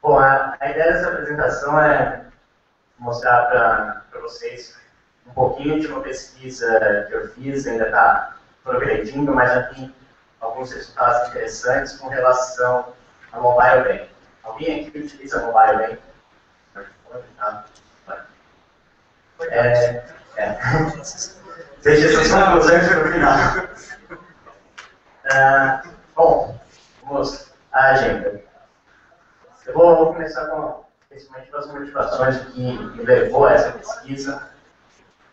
Bom, a ideia dessa apresentação é mostrar para vocês um pouquinho de uma pesquisa que eu fiz, ainda está progredindo, mas já tem alguns resultados interessantes com relação a mobile banking. Alguém aqui utiliza mobile banking? Deixa essas conclusões para o final. Bom, vamos à agenda. Eu vou começar com as motivações que me levou a essa pesquisa,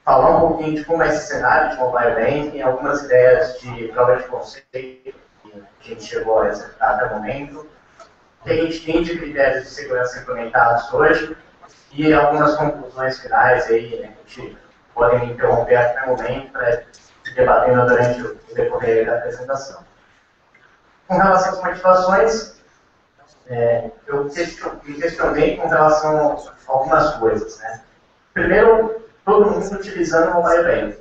falar um pouquinho de como é esse cenário de mobile banking, algumas ideias de prova de conceito que a gente chegou a executar até o momento, o que a gente tem de critérios de segurança implementados hoje e algumas conclusões finais aí, né, que a gente pode me interromper a qualquer momento para ir debatendo durante o decorrer da apresentação. Com relação às motivações, eu me questionei com relação a algumas coisas, né? Primeiro, todo mundo utilizando o mobile banking.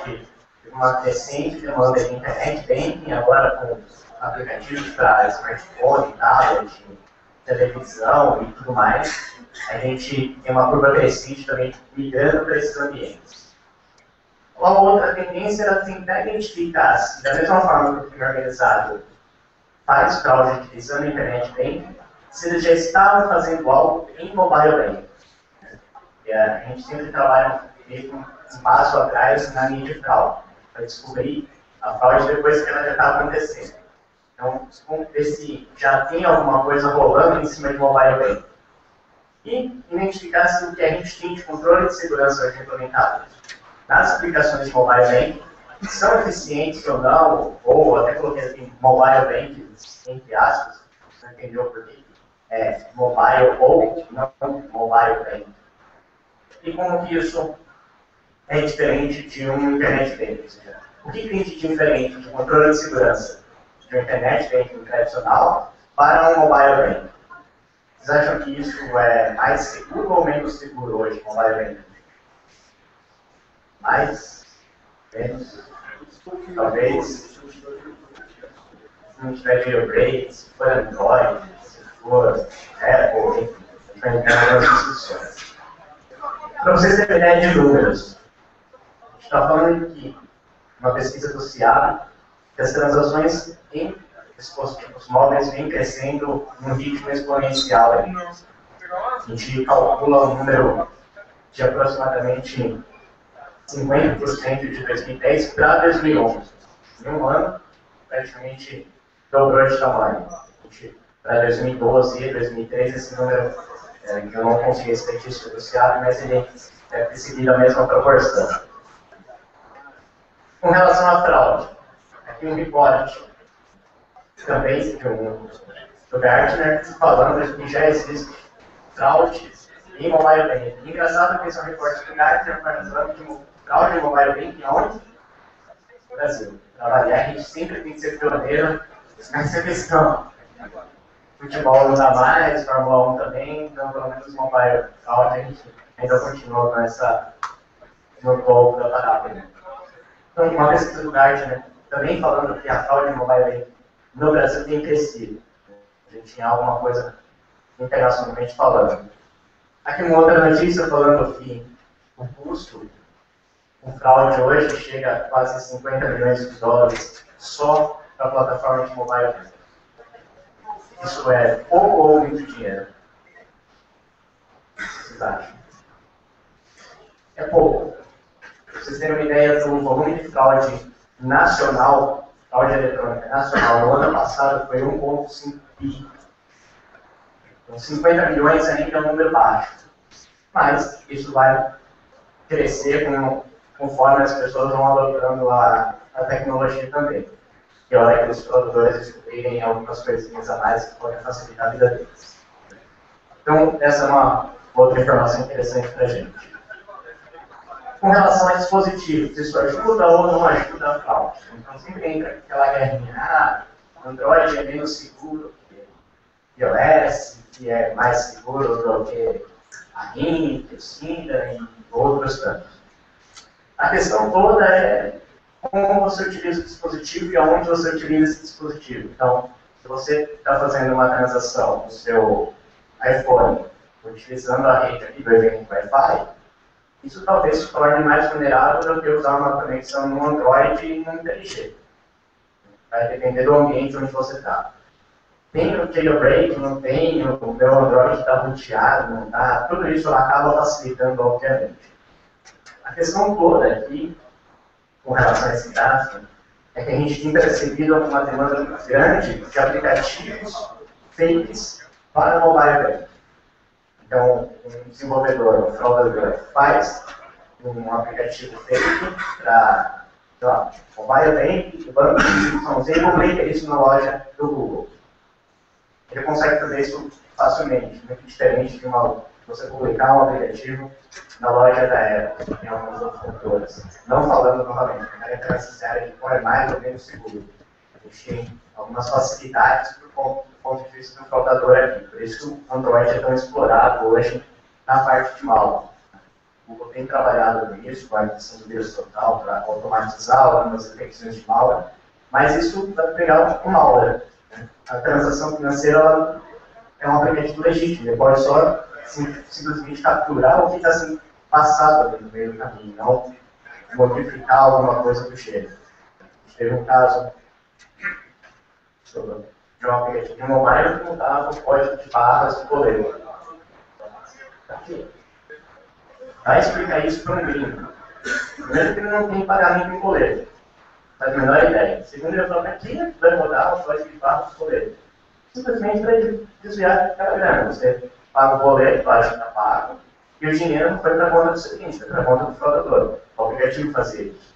Teve uma crescente demanda de internet banking, agora com aplicativos para smartphone, tablet, televisão e tudo mais. A gente tem uma curva crescente também migrando para esses ambientes. A outra tendência era tentar identificar se, da mesma forma que o crime organizado faz fraude utilizando a internet banking, se eles já estavam fazendo algo em mobile banking. E a gente sempre trabalha um passo atrás na linha de fraude, para descobrir a fraude depois que ela já está acontecendo. Então, vamos ver se já tem alguma coisa rolando em cima de mobile banking. E identificar se o que a gente tem de controle de segurança hoje implementado nas aplicações de mobile banking são eficientes ou não, ou até coloquei aqui mobile banking, entre aspas, você entendeu por quê? Mobile ou não mobile banking. E como que isso é diferente de um internet banking? Ou seja, o que tem de diferente de controle de segurança de um internet banking tradicional para um mobile banking? Vocês acham que isso é mais seguro ou menos seguro hoje, mobile banking? Mais? Menos? Talvez. Se não tiver jailbreak, se for Android, se for Apple, enfim, vai entrar nas discussões. Para vocês terem ideia de números, a gente está falando que uma pesquisa do CIAB, que as transações em dispositivos móveis vêm crescendo num ritmo exponencial. A gente calcula um número de aproximadamente 50% de 2010 para 2011. Em um ano, praticamente dobrou de tamanho. Para 2012 e 2013, esse número, que eu não consegui estatística do CIAB, mas ele deve ter seguido a mesma proporção. Com relação à fraude, aqui um reporte também do Gartner falando que já existe fraude em mobile banking. Engraçado que esse é um reporte do Gartner falando de fraude em mobile banking onde? No Brasil. Para variar, a gente sempre tem que ser pioneiro nessa questão. Futebol não dá mais, Fórmula 1 também, então pelo menos mobile fraude a gente ainda continua no topo da parada. Então, uma pesquisa do Gartner também falando que a fraude em mobile banking no Brasil tem crescido. A gente tinha alguma coisa internacionalmente falando. Aqui uma outra notícia falando que o custo com fraude hoje chega a quase 50 milhões de dólares só para a plataforma de mobile banking. Isso é pouco ou muito dinheiro? O que vocês acham? É pouco. Para vocês terem uma ideia do volume de fraude nacional, fraude eletrônica nacional, no ano passado foi 1,5 bi. Então, 50 milhões ainda é um número baixo. Mas isso vai crescer conforme as pessoas vão adotando a tecnologia também. E a hora que os produtores descobrirem algumas coisinhas a mais que podem facilitar a vida deles. Então, essa é uma outra informação interessante para a gente. Com relação a dispositivos, isso ajuda ou não ajuda a fraude? Então, sempre entra aquela guerrinha, Android é menos seguro que iOS, que é mais seguro do que a RIM, o Cinder e outros tantos. A questão toda é como você utiliza o dispositivo e aonde você utiliza esse dispositivo. Então, Se você está fazendo uma transação no seu iPhone, utilizando a rede aqui do evento Wi-Fi, isso talvez se torne mais vulnerável do que usar uma conexão no Android e no 3G. Vai depender do ambiente onde você está. Tem o jailbreak, não tem, o meu Android está roteado, não está, tudo isso acaba facilitando, obviamente. A questão toda aqui, com relação a esse gráfico, é que a gente tem percebido uma demanda muito grande de aplicativos feitos para mobile banking. Então, um desenvolvedor, um fraudador, faz um aplicativo feito para mobile banking, o banco e publica isso na loja do Google. Ele consegue fazer isso facilmente, muito diferente de você publicar um aplicativo na loja da Apple, em algumas outras culturas. Não falando novamente, a área sincera de qual é mais ou menos seguro. A gente tem algumas facilidades do ponto de vista do fraudador aqui. Por isso que o Android é tão explorado hoje na parte de malware. O Google tem trabalhado nisso, com a edição do vírus total, para automatizar algumas detecções de malware, mas isso vai pegar o malware. A transação financeira é um aplicativo legítimo, ele pode só simplesmente capturar o que está sendo passado ali no meio do caminho, não modificar alguma coisa do cheiro. A gente teve um caso de um aplicativo de mobile que mudava o código de barras do boleto. Vai explicar isso para um gringo. Primeiro que ele não tem pagamento em boleto. Faz a menor ideia. Segundo, ele falou que aqui vai mudar o código de barras do boleto. Simplesmente para ele desviar aquela grana. Você paga o boleto, acha que está pago, e o dinheiro não foi para a conta do seguinte, foi para a conta do fraudador. O aplicativo fazia isso.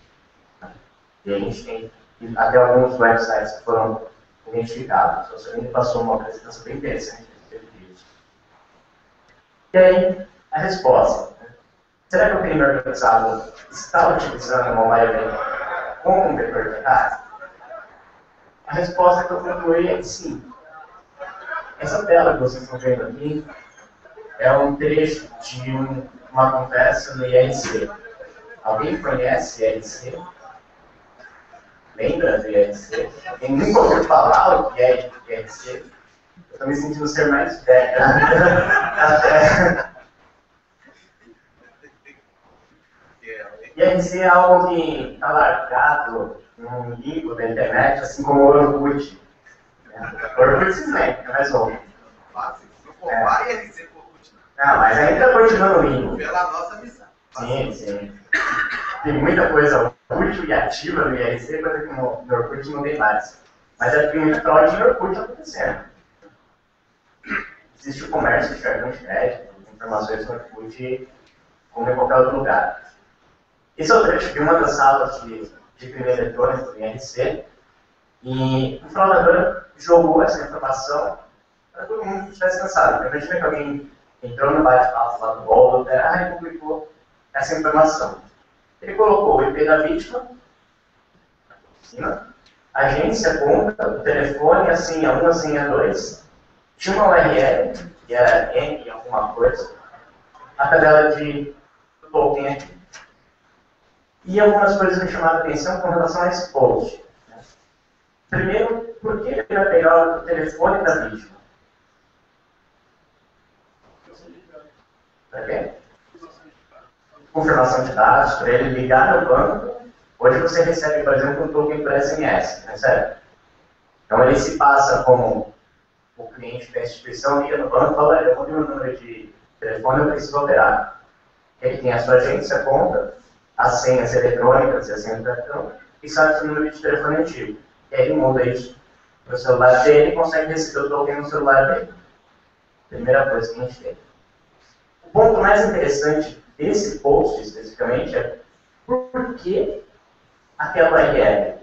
E a gente tem até alguns websites que foram identificados. O Solinho passou uma apresentação bem interessante a respeito disso. E aí, a resposta. Será que o crime organizado está utilizando o mobile banking como um vetor de ataque? A resposta que eu concluí é sim. Essa tela que vocês estão vendo aqui é um trecho de uma conversa no IRC. Alguém conhece IRC? Lembra do IRC? Alguém nunca ouviu falar o que é IRC? Eu estou me sentindo ser mais velho. IRC é algo que está largado num limbo da internet, assim como o Orkut. O Orkut se lembra, é mais novo. Não, mas ainda continua no limbo. Pela nossa missão. Sim, sim. Tem muita coisa útil e ativa no IRC, coisa que no Orkut não tem mais. Mas é tem muita fraude no Orkut acontecendo. Existe o comércio de cartão de crédito, informações no Orkut, como em qualquer outro lugar. Esse é o trecho de uma das salas de crime eletrônico do IRC, e o fraudador jogou essa informação para todo mundo que estivesse cansado. Imagina que alguém entrou no bate-papo lá do UOL e publicou essa informação. Ele colocou o IP da vítima, agência, conta, o telefone, a senha 1, a senha 2, tinha uma URL, que era N alguma coisa, a tabela de token aqui. E algumas coisas me chamaram a atenção com relação a esse post. Primeiro, por que ele vai pegar o telefone da vítima? Para quê? Confirmação de dados, para ele ligar no banco. Hoje você recebe, por exemplo, um token por SMS, recebe? Então ele se passa como o cliente da instituição, liga no banco e fala, eu vou ter um número de telefone, eu preciso operar. Ele tem a sua agência, conta, as senhas eletrônicas e a senha do cartão, e sabe se o número de telefone é antigo. E aí ele muda isso no celular dele e consegue receber o token no celular dele. Primeira coisa que a gente tem. O ponto mais interessante desse post, especificamente, é por que aquela URL?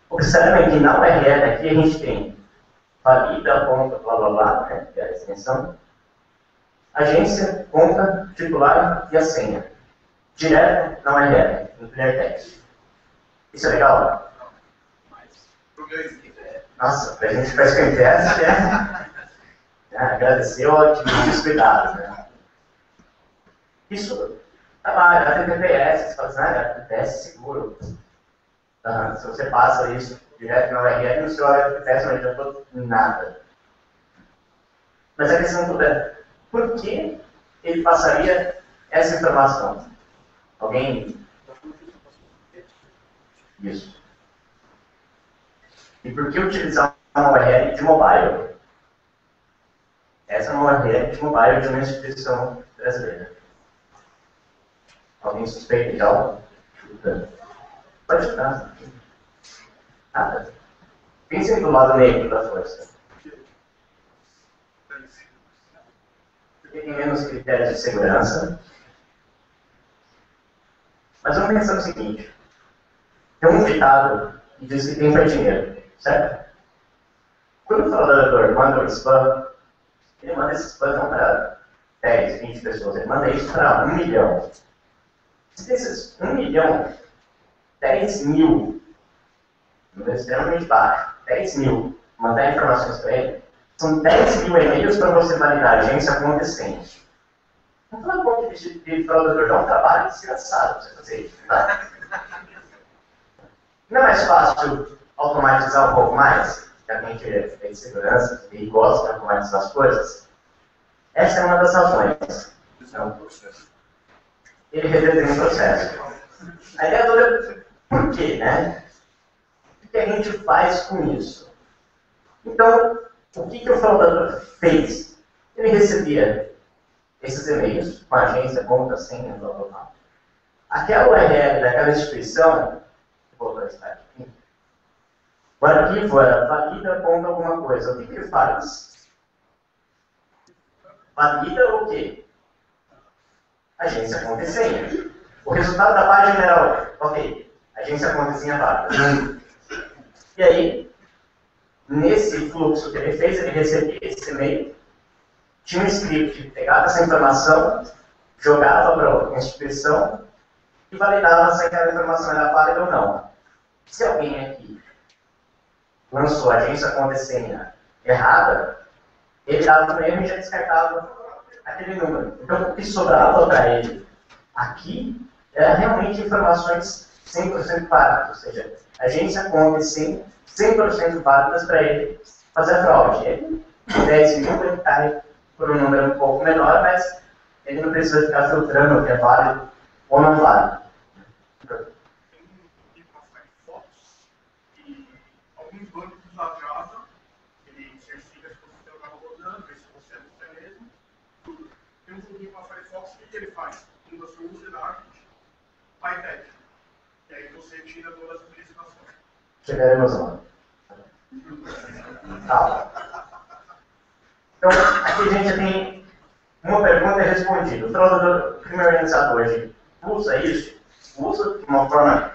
Observem que na URL aqui a gente tem valida, conta, blá blá blá, né, que é a extensão, agência, conta, titular e a senha. Direto na URL, no clear text. Isso é legal? Nossa, pra gente faz com teste, agradecer o otimista cuidado, né? Isso, tá lá, HTTPS, você fala assim, HTTPS seguro. Se você passa isso direto na URL, no seu HTTPS não adiantou nada. Mas a questão toda é, por que ele passaria essa informação? Alguém? Isso. E por que utilizar uma URL de mobile? Essa é uma URL de mobile de uma instituição brasileira. Alguém suspeita de algo? Pode chutar. Nada. Pensem do lado negro da força. Porque tem menos critérios de segurança. Mas vamos pensar no seguinte. Tem um ditado que diz que tempo é dinheiro, certo? Quando o fraudador manda um spam, ele manda esse spam não para 10, 20 pessoas, ele manda isso para 1 milhão. Se desses 1 milhão, 10 mil, número extremamente baixo, 10 mil, mandar informações para ele, são 10 mil e-mails para você validar a agência acontecente. Não fala bom de fraudador, dá um trabalho desgraçado para você fazer isso, tá? Não é mais fácil automatizar um pouco mais? Que a gente é de segurança e gosta de automatizar as coisas? Essa é uma das razões. Então, ele reduz um processo. A ideia toda é por quê, né? O que a gente faz com isso? Então, o que o fraudador fez? Ele recebia esses e-mails com a agência, conta, senha, blá, blá, blá. Aquela URL daquela instituição, vou botar aqui. O arquivo era valida.alguma coisa. O que ele faz? Valida o quê? Agência conta e senha. O resultado da página era, ok, agência conta e senha válida. E aí, nesse fluxo que ele fez, ele recebia esse e-mail, tinha um script que pegava essa informação, jogava para a instituição e validava se aquela informação era válida ou não. Se alguém aqui lançou a agência conta e senha errada, ele dava um erro e já descartava aquele número. Então, o que sobrava para ele aqui era realmente informações 100% válidas, ou seja, agência conta e senha 100% válidas para ele fazer a fraude. Ele, 10 mil, ele cai por um número um pouco menor, mas ele não precisa ficar filtrando o que é válido ou não válido. Alguns bancos usam Java, ele certifica se você tem o Java rodando, vê se você é você mesmo. Tem um plugin para Firefox, o que ele faz? Quando você usa o iPad. E aí você tira todas as solicitações. Chegaremos lá. Tá. Então, aqui a gente tem uma pergunta respondida. O fraudador crime organizado hoje usa isso? Usa de uma forma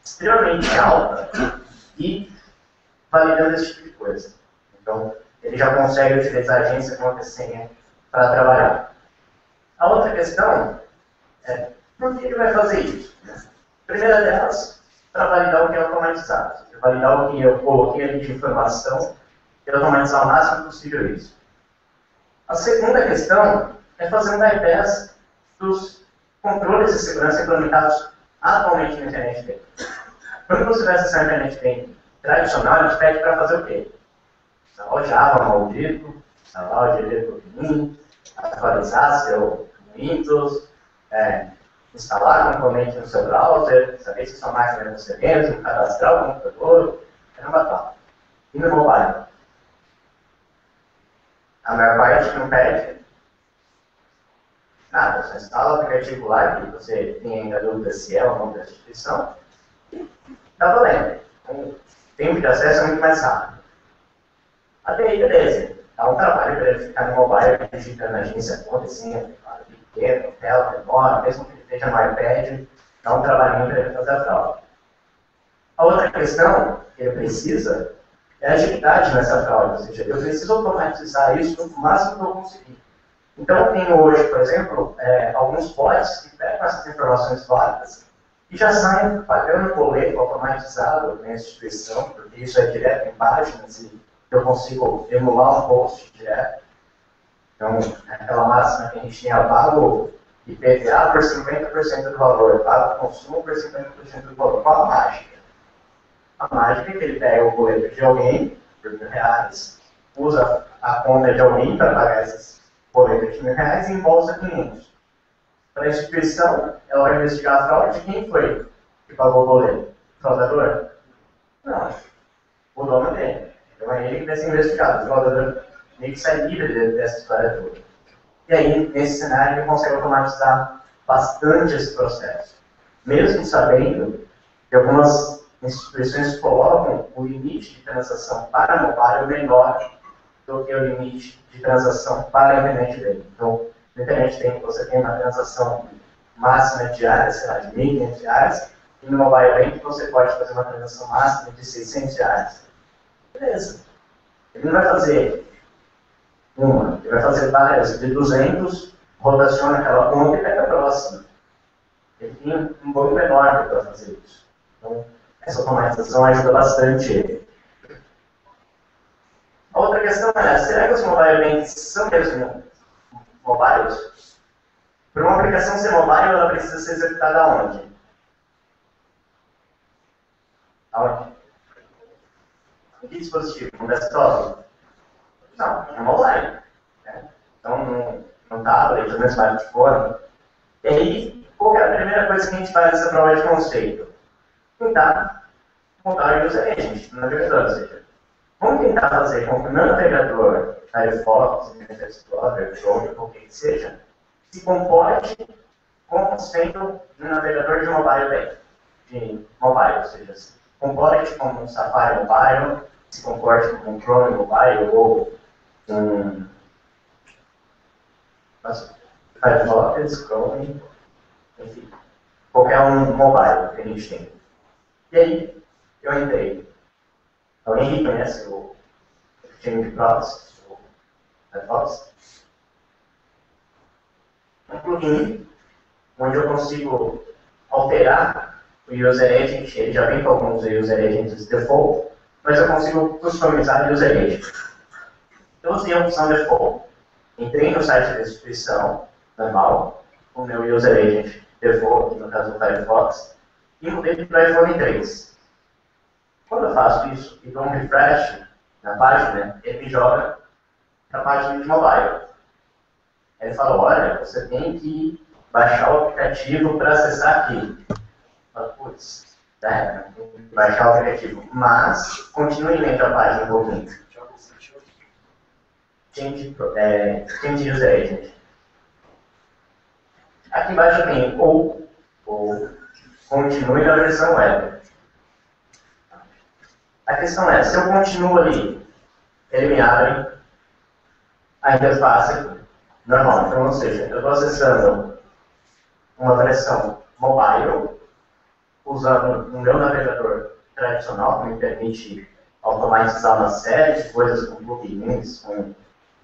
extremamente alta e validando esse tipo de coisa. Então, ele já consegue utilizar a agência conta e senha para trabalhar. A outra questão é, por que ele vai fazer isso? A primeira delas, para validar o que é automatizado. Validar o que eu coloquei ali de informação e automatizar o máximo possível isso. A segunda questão é fazer um bypass dos controles de segurança implementados atualmente na internet dele. Quando você vai acessar a internet bem tradicional, a gente pede para fazer o quê? Instalar o Java maldito, instalar o direito pequenininho, atualizar seu Windows, instalar componente no seu browser, saber se sua máquina é você mesmo, cadastrar o computador, caramba, tal. E no mobile? A maior parte não pede nada, você instala o aplicativo lá que você tem ainda dúvida se é ou não da instituição, e está valendo. O tempo de acesso é muito mais rápido. Até aí, beleza. Dá um trabalho para ele ficar no mobile, digitando na agência, conta, assim, pequeno, tela, memória, mesmo que ele esteja no iPad, dá um trabalhinho para ele fazer a fraude. A outra questão que ele precisa é agilidade nessa fraude, ou seja, eu preciso automatizar isso no máximo que eu conseguir. Então, eu tenho hoje, por exemplo, alguns bots que pegam essas informações válidas e já saem pagando o boleto automatizado na instituição, porque isso é direto em páginas e eu consigo emular um post direto. Então, aquela máxima que a gente tinha pago IPVA por 50% do valor, pago consumo por 50% do valor. Qual a mágica? A mágica é que ele pega o boleto de alguém, por R$ 1.000, usa a conta de alguém para pagar esses boletos de R$ 1.000 e embolsa 500. Para a instituição, ela vai investigar a fraude de quem foi que pagou o boleto. O fraudador? Não. O dono dele. Então é ele que vai ser investigado. O fraudador meio que sai livre dessa história toda. E aí, nesse cenário, ele consegue automatizar bastante esse processo. Mesmo sabendo que algumas instituições colocam o limite de transação para mobile menor do que o limite de transação para a internet dele. Então, na internet você tem uma transação máxima diária, sei lá, de R$ 1.500, e no mobile bank você pode fazer uma transação máxima de R$ 600. Beleza. Ele não vai fazer uma, ele vai fazer várias de 200, rotaciona aquela conta e pega a próxima. Ele tem um volume enorme para fazer isso. Então, essa automatização ajuda bastante ele. A outra questão é, será que os mobile banks são mesmo mobiles? Para uma aplicação ser mobile, ela precisa ser executada aonde? Aonde? Em que dispositivo? No desktop? Não, é mobile. Né? Então, no tablet, no smartphone. E aí, qual é a primeira coisa que a gente faz nessa prova de conceito? Tentar montar o user agent no navegador. Ou seja, vamos tentar fazer com que o meu navegador, Firefox, Internet Explorer, Chrome, qualquer que seja, se comporte como sendo um navegador de mobile, ou seja, se comporte como um Safari Mobile, se comporte como um Chrome Mobile ou um Firefox, Chrome, enfim, qualquer um mobile que a gente tem. E aí, eu entrei. Alguém que conhece o time de proxies, o Firefox? Um plugin onde eu consigo alterar o user agent. Ele já vem com alguns user agents default, mas eu consigo customizar o user agent. Eu usei a opção default. Entrei no site da instituição, normal, com o meu user agent default, no caso do Firefox, e mudei para o iPhone 3. Quando eu faço isso e dou um refresh na página, ele me joga para a página de mobile. Ele fala, olha, você tem que baixar o aplicativo para acessar aqui. Eu falo, putz, tem que baixar o aplicativo. Mas, continue lendo a página um pouquinho. Change user agent. Aqui embaixo tem ou continue na versão web. A questão é, se eu continuo ali, ele me abre a interface normal. Então, ou seja, eu estou acessando uma versão mobile, usando o meu navegador tradicional, que me permite automatizar uma série de coisas com plugins, com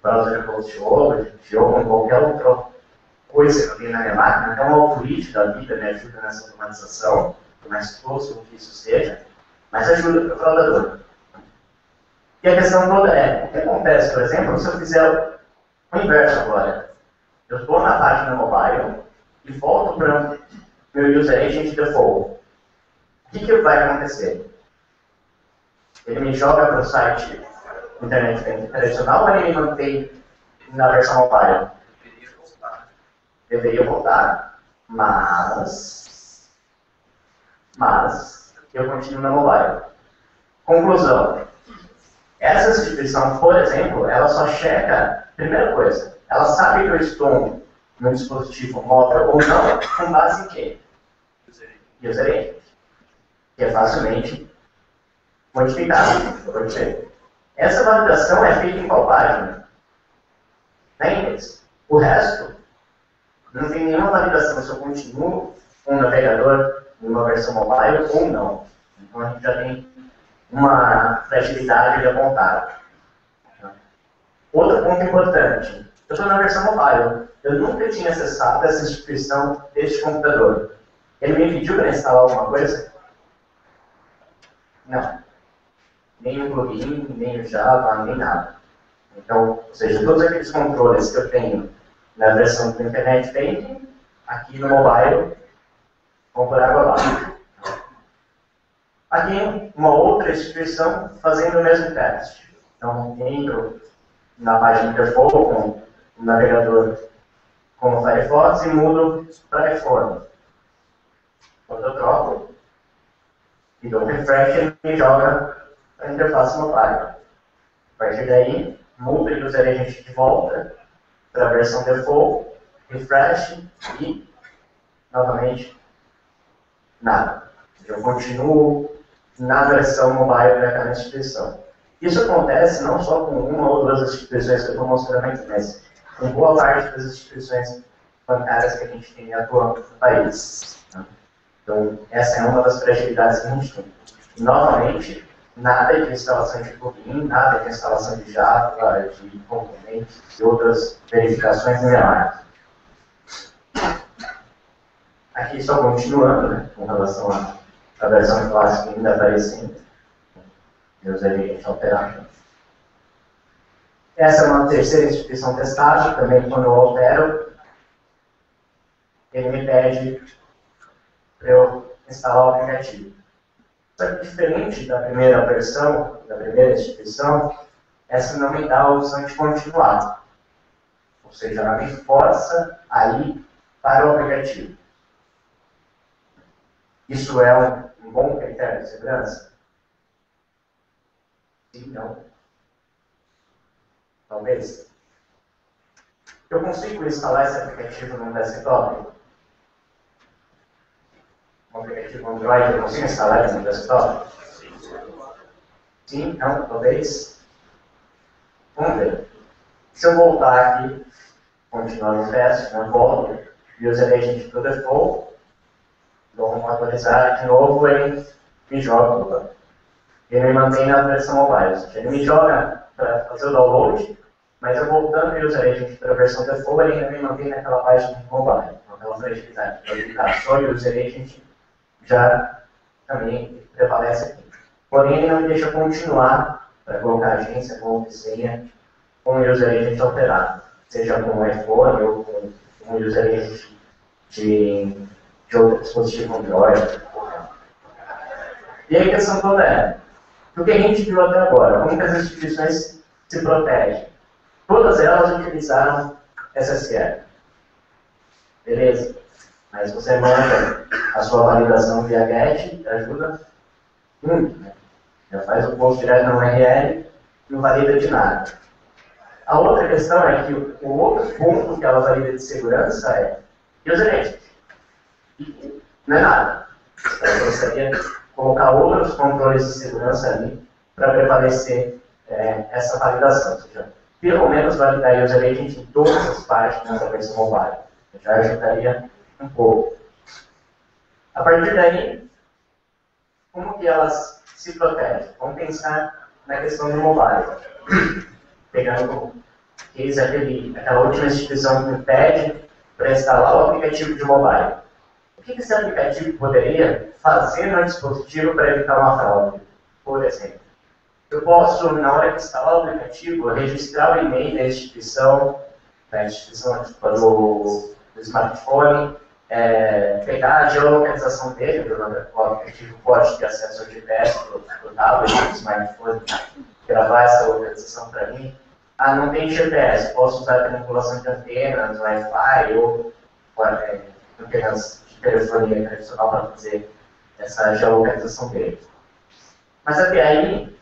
browser host ou com qualquer outra coisa que eu tenho na minha máquina. Então, o algoritmo da vida me ajuda nessa automatização, por mais tosco que isso seja, mas ajuda para o fraudador. E a questão toda é, o que acontece, por exemplo, se eu fizer o inverso agora? Eu estou na página mobile e volto para o meu user agent default. O que vai acontecer? Ele me joga para o site internet tradicional ou ele me mantém na versão mobile? Deveria voltar, mas eu continuo na mobile. Conclusão. Essa instituição, por exemplo, ela só checa, primeira coisa, ela sabe que eu estou no dispositivo móvel ou não, com base em quê? User agent. Que é facilmente modificável. Essa validação é feita em qual página? Na index. O resto, não tem nenhuma validação se eu continuo com o navegador em uma versão mobile ou não. Então a gente já tem uma fragilidade de apontar. Outro ponto importante. Eu estou na versão mobile. Eu nunca tinha acessado essa instituição deste computador. Ele me pediu para instalar alguma coisa? Não. Nem o plugin, nem o Java, nem nada. Então, ou seja, todos aqueles controles que eu tenho na versão do Internet Banking, aqui no mobile, vão por água abaixo. Aqui, uma outra instituição fazendo o mesmo teste. Então, entro na página default com o navegador com o Firefox e mudo para iPhone. Quando eu troco e dou refresh, ele me joga a interface mobile. A partir daí, mudo o user agent de volta para a versão default, refresh e, novamente, nada. Eu continuo na versão mobile daquela instituição. Isso acontece não só com uma ou duas instituições que eu estou mostrando aqui, mas com boa parte das instituições bancárias que a gente tem atuando no país. Então, essa é uma das fragilidades que a gente tem. E, novamente, nada de instalação de plugin, nada de instalação de Java, de componentes e outras verificações em relato. Aqui só continuando, né, com relação à versão clássica ainda aparecendo. Meus agentes alterados. Essa é uma terceira instituição testada, também quando eu altero, ele me pede para eu instalar o aplicativo. Só que diferente da primeira versão, da primeira instituição, essa não me dá a opção de continuar. Ou seja, ela me força a ir para o aplicativo. Isso é um bom critério de segurança? Sim, não. Talvez. Eu consigo instalar esse aplicativo no desktop? Um aplicativo Android, eu consigo instalar ele no desktop? Sim, não, talvez. Vamos ver. Se eu voltar aqui, continuar no teste, eu volto, user agent do default, vamos atualizar de novo, ele me joga. Ele me mantém na versão mobile, ou seja, ele me joga para fazer o download, mas eu voltando o user agent para a versão default, ele ainda me mantém naquela página mobile. Então, aquela fragilidade para aplicar só o user agent já também prevalece aqui. Porém, ele não me deixa continuar para colocar agência, com senha, com o user agent alterado, seja com o iPhone ou com o user agent de outro dispositivo Android. E aí a questão toda é, o que a gente viu até agora, como que as instituições se protegem? Todas elas utilizaram SSL. Beleza? Mas você manda a sua validação via GET, ajuda muito, né? Já faz o post direto na URL, não valida de nada. A outra questão é que o outro ponto que ela valida de segurança é user agent. Não é nada. Eu gostaria de colocar outros controles de segurança ali para prevalecer essa validação. Ou seja, pelo menos validar o user agent em todas as páginas da versão mobile. Já ajudaria um pouco. A partir daí, como que elas se protegem? Vamos pensar na questão do mobile. Pegando como case aquela última instituição que me pede para instalar o aplicativo de mobile. O que esse aplicativo poderia fazer no dispositivo para evitar uma fraude? Por exemplo, eu posso, na hora de instalar o aplicativo, registrar o e-mail da instituição do smartphone, pegar a geolocalização dele, o aplicativo pode ter acesso ao GPS do tablet, do smartphone, gravar essa localização para mim. Ah, não tem GPS, posso usar a triangulação de antenas, Wi-Fi ou antenas de telefonia tradicional para fazer essa geolocalização dele. Mas até aí,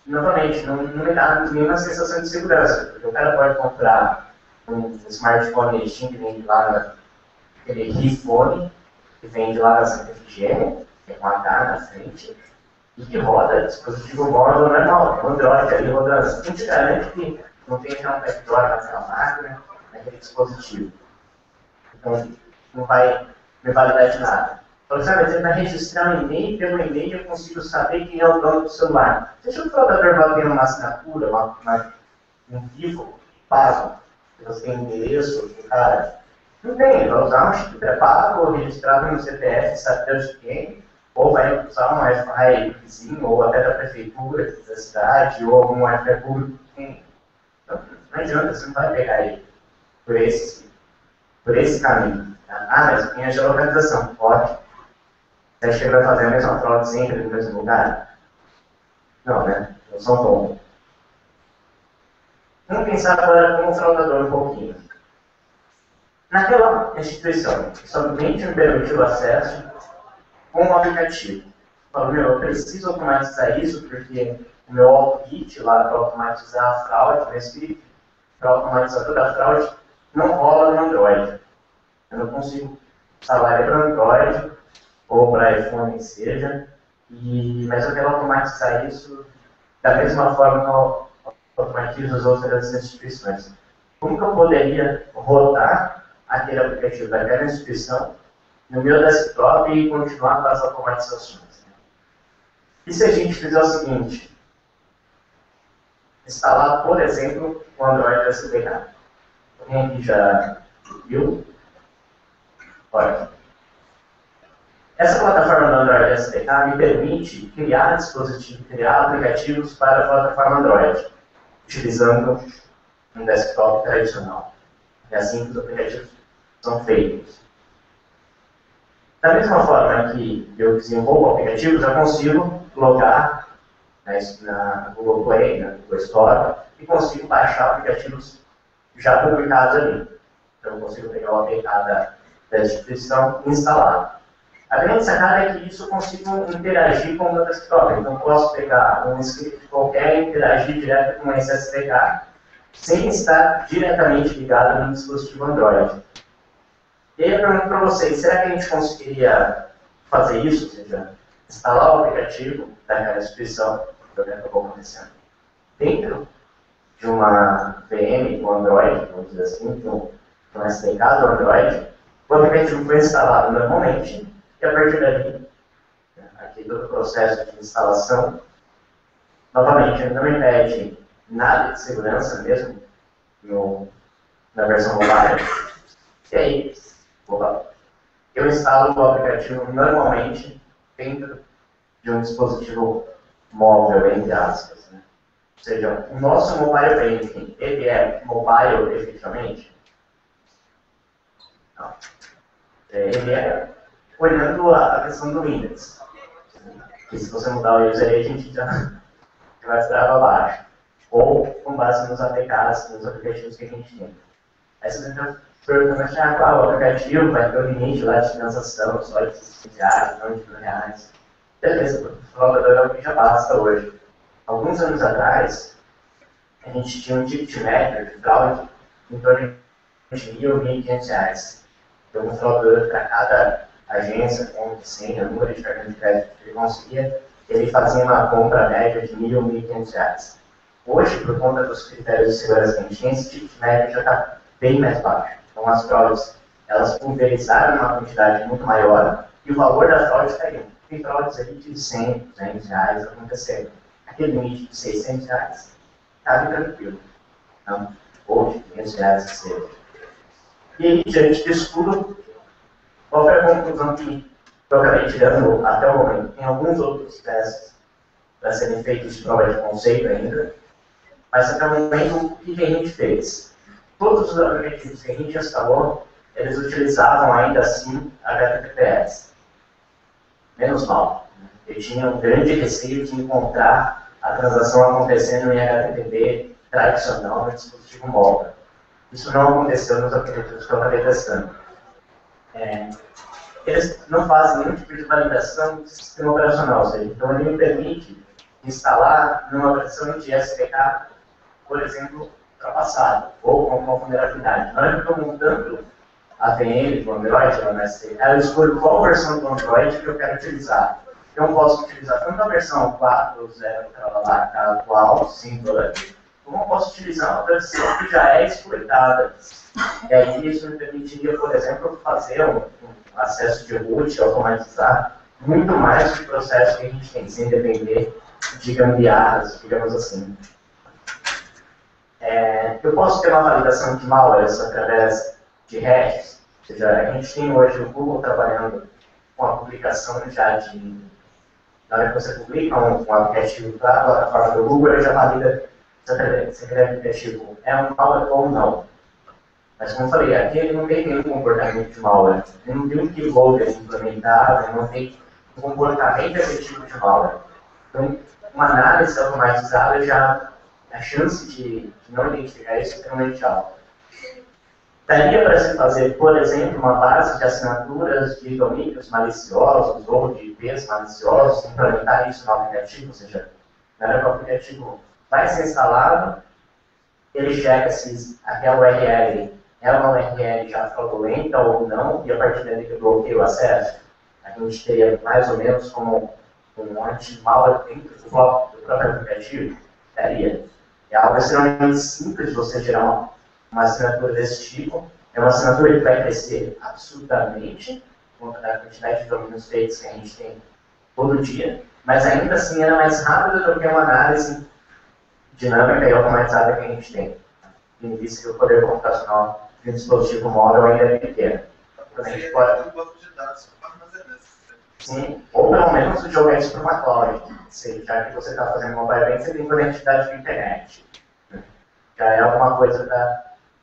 novamente, não me dá nenhuma sensação de segurança, porque o cara pode comprar um smartphone Xing que vende lá aquele RiFone, que vende lá na Santa Efigênia, que é com H na frente, e que roda dispositivo móvel normal, Android ali rodando. A gente garante que não tem nenhum backdoor naquela máquina, naquele dispositivo. Então, não vai me validar de nada. Então, sabe, ele vai registrar um e-mail, pelo e-mail eu consigo saber quem é o dono do celular. Deixa o fraudador ter uma assinatura, um vivo pago, você tem endereço do cara. Não tem, ele vai usar um chip pré-pago, registrado no CPF, sabe Deus de quem, ou vai usar um Wi-Fi vizinho, ou até da prefeitura, da cidade, ou algum Wi-Fi público que tem. Então, não adianta, você não vai pegar ele por esse caminho. Ah, mas tem a geolocalização, pode. Você acha que ele vai fazer a mesma fraude sempre no mesmo lugar? Não, né? Não são bons. Vamos pensar agora como fraudador um pouquinho. Naquela instituição, somente me permitiu acesso com um aplicativo. Falo, meu, eu preciso automatizar isso porque o meu AutoKit lá para automatizar a fraude, meu script para automatizar toda a fraude, não rola no Android. Eu não consigo instalar ele para Android ou para iPhone, seja, mas eu quero automatizar isso da mesma forma que eu automatizo as outras instituições. Como que eu poderia rodar aquele aplicativo daquela instituição no meu desktop e continuar com as automatizações? E se a gente fizer o seguinte, instalar, por exemplo, o Android SDK. Alguém aqui já viu? Olha, essa plataforma do Android SDK me permite criar dispositivos, criar aplicativos para a plataforma Android, utilizando um desktop tradicional. É assim que os aplicativos são feitos. Da mesma forma que eu desenvolvo aplicativos, eu consigo logar na Google Play, na Google Store, e consigo baixar aplicativos já publicados ali. Então, eu consigo pegar o APK da instituição e instalar. A grande sacada é que isso eu consigo interagir com o meu desktop. Então, eu posso pegar um script qualquer e interagir direto com esse SDK, sem estar diretamente ligado no dispositivo Android. E aí eu pergunto para vocês, será que a gente conseguiria fazer isso? Ou seja, instalar o aplicativo daquela instituição, que acabou acontecendo, dentro de uma VM do Android, vamos dizer assim, de um SDK do Android, o aplicativo foi instalado normalmente, e a partir dali, aqui todo o processo de instalação, novamente, não me pede nada de segurança mesmo na versão mobile. E aí, eu instalo o aplicativo normalmente dentro de um dispositivo móvel, entre aspas. Né? Ou seja, o nosso mobile banking, ele é mobile efetivamente? Não. Ele é olhando a questão do Windows. Que se você mudar o user agent, já vai se dar abaixo. Ou com base nos APKs, nos aplicativos que a gente tem. Aí você tenta perguntar, qual o aplicativo vai ter o limite lá de transação, só de R$6, não de R$1. Beleza, o fraudador é o que já basta hoje. Alguns anos atrás, a gente tinha um ticket médio de fraude em torno de R$1.000, R$1.500. Então, um fraudador para cada agência, conta, senha, número de cartão de crédito que ele conseguia, ele fazia uma compra média de R$1.000, R$1.500. Hoje, por conta dos critérios de segurança que a gente tem, esse ticket médio já está bem mais baixo. Então, as fraudes, elas pulverizaram uma quantidade muito maior e o valor da fraude caiu. Tem fraudes ali de R$100, R$200 acontecendo. Aquele limite de R$600, cabe tranquilo. Então, ou de R$500 que seja. E aí, diante disso tudo, qual foi a conclusão que eu acabei tirando até o momento? Tem alguns outros testes para serem feitos de prova de conceito ainda, mas até o momento, o que a gente fez? Todos os aplicativos que a gente instalou, eles utilizavam ainda assim HTTPS. Menos mal. Eu tinha um grande receio de encontrar a transação acontecendo em HTTP tradicional no dispositivo móvel. Isso não aconteceu nos aplicativos que eu acabei testando. Eles não fazem nenhum tipo de validação do sistema operacional, ou seja, então ele me permite instalar numa versão de SDK, por exemplo, ultrapassada, ou com uma vulnerabilidade. Na hora que eu estou montando a VM do Android, lá no SDK, eu escolho qual versão do Android que eu quero utilizar. Eu posso utilizar tanto a versão 4.0, atual, sem bug, como eu posso utilizar uma versão que já é exploitada. E aí isso me permitiria, por exemplo, fazer um acesso de root, automatizar muito mais do processo que a gente tem, sem depender de gambiarras, digamos assim. Eu posso ter uma validação de malwares através de hashes, ou seja, a gente tem hoje o Google trabalhando com a publicação já de... Na hora que você publica um aplicativo para a plataforma do Google, ele já valida se aquele aplicativo é um malware ou não. Mas como eu falei, aqui ele não tem nenhum comportamento de malware, ele não tem um keyword implementado, ele não tem um comportamento efetivo de malware. Então, uma análise automatizada já, a chance de não identificar isso é extremamente alta. Daria para se fazer, por exemplo, uma base de assinaturas de domínios maliciosos ou de IPs maliciosos, implementar isso no aplicativo, ou seja, na hora que o aplicativo vai ser instalado, ele checa se aquela URL é uma URL já fraudulenta ou não, e a partir daí que bloqueia o acesso, a gente teria mais ou menos como um anti-malware dentro do próprio aplicativo. Daria. É algo extremamente simples de você gerar uma assinatura desse tipo. É uma assinatura que vai crescer absurdamente, por conta da quantidade de domínios feitos que a gente tem todo dia, mas ainda assim ela é mais rápida do que uma análise dinâmica e automatizada que a gente tem. Em vista que o poder computacional de um dispositivo móvel ainda é pequeno. Então, a gente pode... um banco de dados para armazenar. Sim, ou pelo menos jogar isso para uma cloud. Já que você está fazendo mobile banking, você tem conectividade com a internet. Já é alguma coisa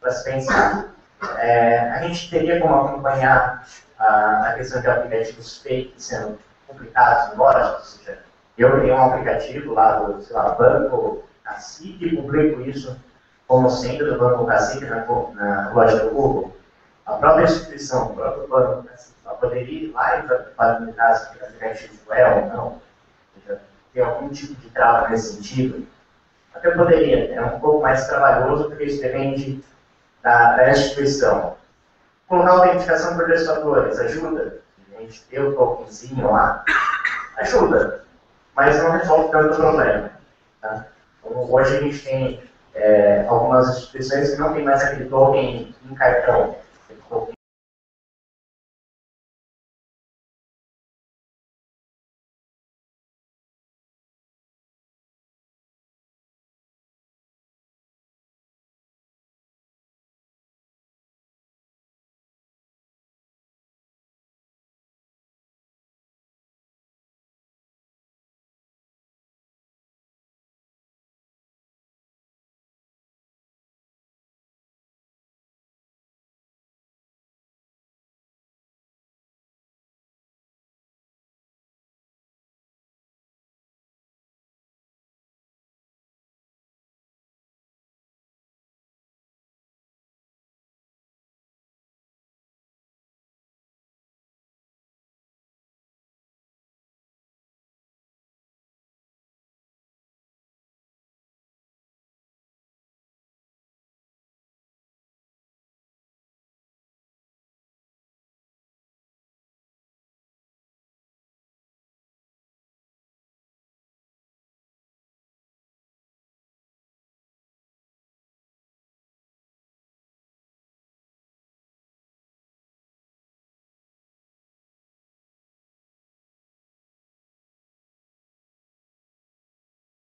para se pensar. A gente teria como acompanhar a questão de aplicativos fake sendo publicados em lojas, ou seja, eu tenho um aplicativo lá do, sei lá, Banco Cacique e publico isso como sendo do Banco Cacique na loja do Google. A própria instituição, o próprio Banco Cacique, poderia ir lá e validar se o aplicativo é ou não, ou seja, tem algum tipo de trava nesse sentido. Até poderia, é um pouco mais trabalhoso porque isso depende da instituição. Colocar a autenticação por 2 fatores ajuda. A gente ter o tokenzinho lá, ajuda, mas não resolve tanto o problema. Tá? Então, hoje a gente tem algumas instituições que não tem mais aquele token em cartão.